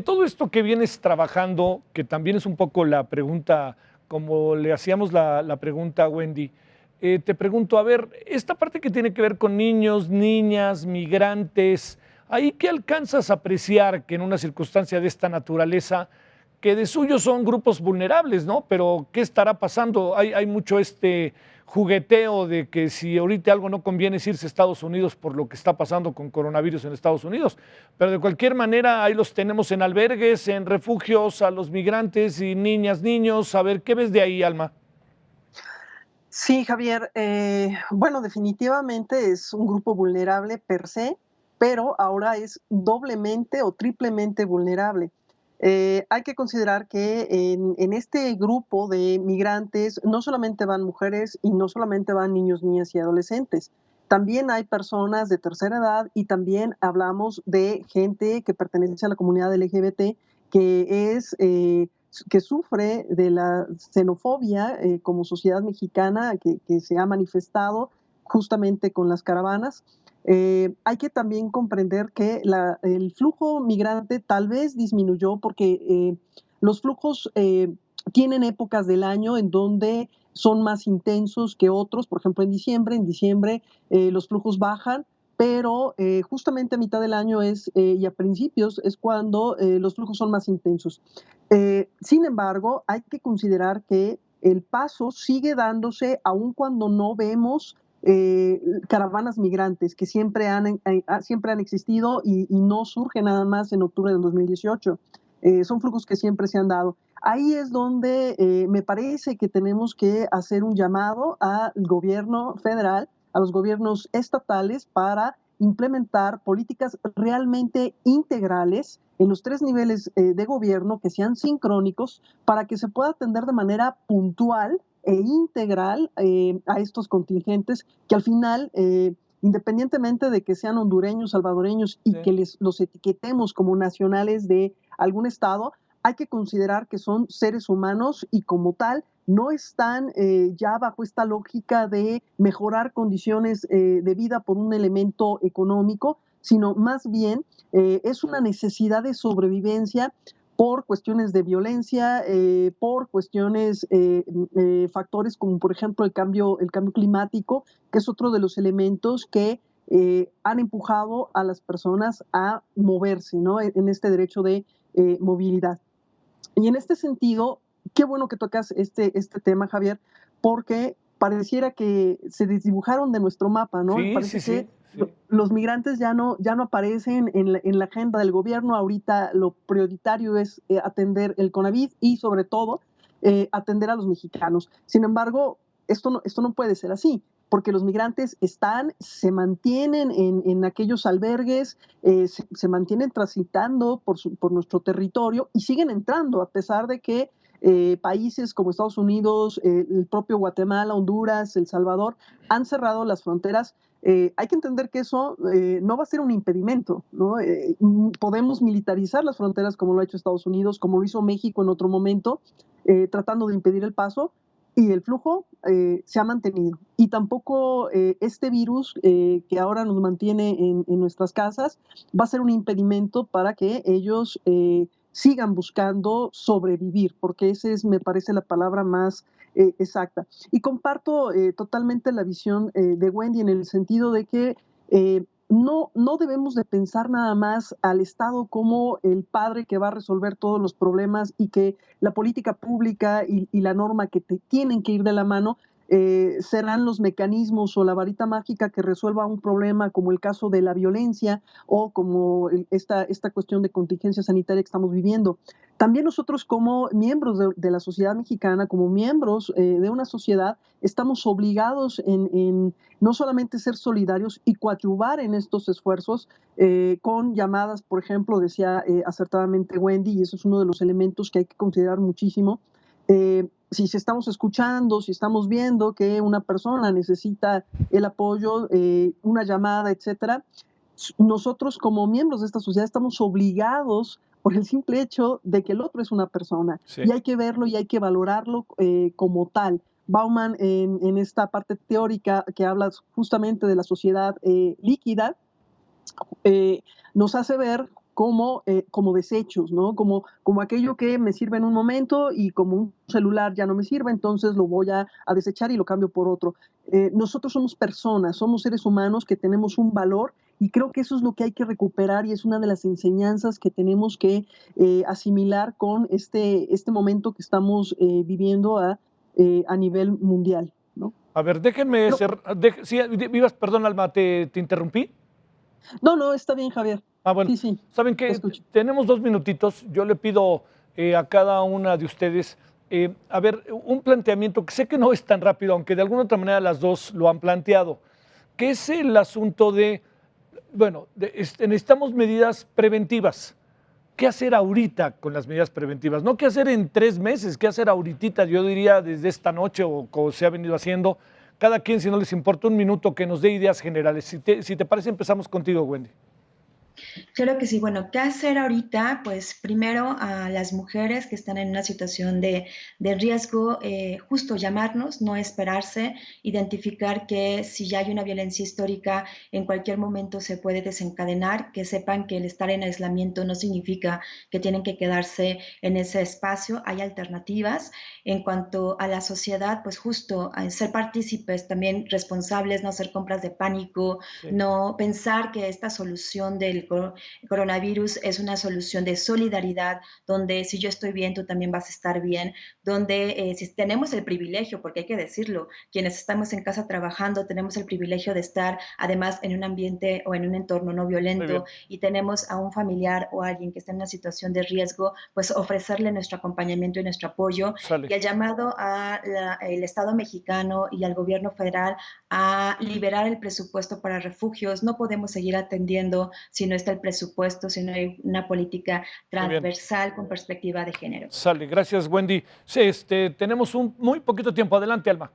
todo esto que vienes trabajando, que también es un poco la pregunta, como le hacíamos la pregunta a Wendy, te pregunto, a ver, esta parte que tiene que ver con niños, niñas, migrantes, ¿ahí qué alcanzas a apreciar que en una circunstancia de esta naturaleza, que de suyo son grupos vulnerables, ¿no? Pero ¿qué estará pasando? Hay mucho jugueteo de que si ahorita algo no conviene es irse a Estados Unidos por lo que está pasando con coronavirus en Estados Unidos, pero de cualquier manera ahí los tenemos en albergues, en refugios, a los migrantes y niñas, niños. A ver, ¿qué ves de ahí, Alma? Sí, Javier, bueno, definitivamente es un grupo vulnerable per se, pero ahora es doblemente o triplemente vulnerable. Hay que considerar que en este grupo de migrantes no solamente van mujeres y no solamente van niños, niñas y adolescentes. También hay personas de tercera edad y también hablamos de gente que pertenece a la comunidad LGBT que sufre de la xenofobia como sociedad mexicana que se ha manifestado justamente con las caravanas. Hay que también comprender que el flujo migrante tal vez disminuyó porque los flujos tienen épocas del año en donde son más intensos que otros. Por ejemplo, en diciembre los flujos bajan, pero justamente a mitad del año y a principios es cuando los flujos son más intensos. Sin embargo, hay que considerar que el paso sigue dándose aun cuando no vemos caravanas migrantes que siempre han existido y no surge nada más en octubre del 2018. Son flujos que siempre se han dado. Ahí es donde me parece que tenemos que hacer un llamado al gobierno federal, a los gobiernos estatales para implementar políticas realmente integrales en los 3 niveles de gobierno que sean sincrónicos para que se pueda atender de manera puntual e integral a estos contingentes que al final, independientemente de que sean hondureños, salvadoreños y que los etiquetemos como nacionales de algún estado, hay que considerar que son seres humanos y como tal no están ya bajo esta lógica de mejorar condiciones de vida por un elemento económico, sino más bien es una necesidad de sobrevivencia por cuestiones de violencia, por cuestiones, factores como por ejemplo el cambio climático, que es otro de los elementos que han empujado a las personas a moverse, ¿no? En este derecho de movilidad. Y en este sentido, qué bueno que tocas este tema, Javier, porque pareciera que se desdibujaron de nuestro mapa, ¿no? Sí, Parece sí. los migrantes ya no aparecen en la agenda del gobierno. Ahorita lo prioritario es atender el CONAVID y sobre todo atender a los mexicanos. Sin embargo, esto no puede ser así. porque los migrantes se mantienen en aquellos albergues, se mantienen transitando por nuestro territorio y siguen entrando, a pesar de que países como Estados Unidos, el propio Guatemala, Honduras, El Salvador, han cerrado las fronteras. Hay que entender que eso no va a ser un impedimento, ¿no? Podemos militarizar las fronteras como lo ha hecho Estados Unidos, como lo hizo México en otro momento, tratando de impedir el paso, y el flujo se ha mantenido. Y tampoco este virus que ahora nos mantiene en nuestras casas va a ser un impedimento para que ellos sigan buscando sobrevivir, porque esa es, me parece, la palabra más exacta. Y comparto totalmente la visión de Wendy en el sentido de que no debemos de pensar nada más al Estado como el padre que va a resolver todos los problemas y que la política pública y la norma que tienen que ir de la mano serán los mecanismos o la varita mágica que resuelva un problema como el caso de la violencia o como esta cuestión de contingencia sanitaria que estamos viviendo. También nosotros como miembros de la sociedad mexicana, como miembros de una sociedad, estamos obligados en no solamente ser solidarios y coadyuvar en estos esfuerzos con llamadas, por ejemplo, decía acertadamente Wendy, y eso es uno de los elementos que hay que considerar muchísimo. Si estamos escuchando, si estamos viendo que una persona necesita el apoyo, una llamada, etcétera, nosotros como miembros de esta sociedad estamos obligados por el simple hecho de que el otro es una persona, sí, y hay que verlo y hay que valorarlo como tal. Bauman en esta parte teórica que habla justamente de la sociedad líquida, nos hace ver como desechos, ¿no? Como aquello que me sirve en un momento y como un celular ya no me sirve, entonces lo voy a desechar y lo cambio por otro. Nosotros somos personas, somos seres humanos que tenemos un valor y creo que eso es lo que hay que recuperar y es una de las enseñanzas que tenemos que asimilar con este momento que estamos viviendo a nivel mundial, ¿no? A ver, déjenme sí, vivas, perdón, Alma, ¿te interrumpí? No, está bien, Javier. Ah, bueno, sí. ¿Saben qué? Tenemos 2 minutitos. Yo le pido a cada una de ustedes, a ver, un planteamiento que sé que no es tan rápido, aunque de alguna otra manera las dos lo han planteado, que es el asunto de, bueno, necesitamos medidas preventivas. ¿Qué hacer ahorita con las medidas preventivas? No qué hacer en 3 meses, qué hacer ahorita, yo diría desde esta noche o como se ha venido haciendo. Cada quien, si no les importa un minuto, que nos dé ideas generales. Si te parece, empezamos contigo, Wendy. Claro que sí. Bueno, ¿qué hacer ahorita? Pues primero a las mujeres que están en una situación de riesgo, justo llamarnos, no esperarse, identificar que si ya hay una violencia histórica, en cualquier momento se puede desencadenar, que sepan que el estar en aislamiento no significa que tienen que quedarse en ese espacio, hay alternativas. En cuanto a la sociedad, pues justo ser partícipes, también responsables, no hacer compras de pánico, sí, no pensar que esta solución del coronavirus es una solución de solidaridad, donde si yo estoy bien, tú también vas a estar bien, donde si tenemos el privilegio, porque hay que decirlo, quienes estamos en casa trabajando, tenemos el privilegio de estar además en un ambiente o en un entorno no violento y tenemos a un familiar o a alguien que está en una situación de riesgo, pues ofrecerle nuestro acompañamiento y nuestro apoyo. Y el llamado al Estado mexicano y al gobierno federal a liberar el presupuesto para refugios. No podemos seguir atendiendo si no está el presupuesto, si no hay una política transversal con perspectiva de género. Sale, gracias, Wendy. Sí, tenemos muy poquito tiempo. Adelante, Alma.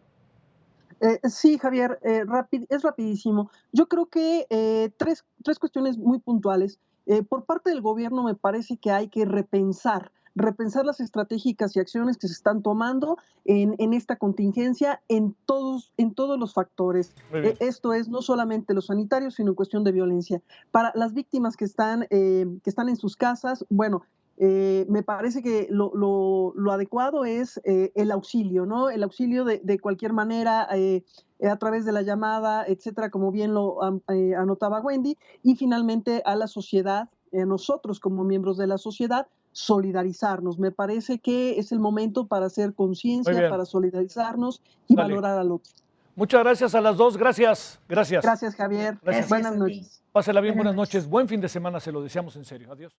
Sí, Javier, es rapidísimo. Yo creo que tres cuestiones muy puntuales. Por parte del gobierno me parece que hay que repensar las estratégicas y acciones que se están tomando en esta contingencia en todos los factores. Esto es no solamente los sanitarios, sino en cuestión de violencia. Para las víctimas que están en sus casas, bueno, me parece que lo adecuado es el auxilio, ¿no? El auxilio de cualquier manera, a través de la llamada, etcétera, como bien lo anotaba Wendy, y finalmente a la sociedad, nosotros como miembros de la sociedad, solidarizarnos. Me parece que es el momento para hacer conciencia, para solidarizarnos y valorar al otro. Muchas gracias a las dos. Gracias. Gracias, Javier. Gracias. Buenas noches. Pásela bien, buenas noches. Buen fin de semana, se lo deseamos en serio. Adiós.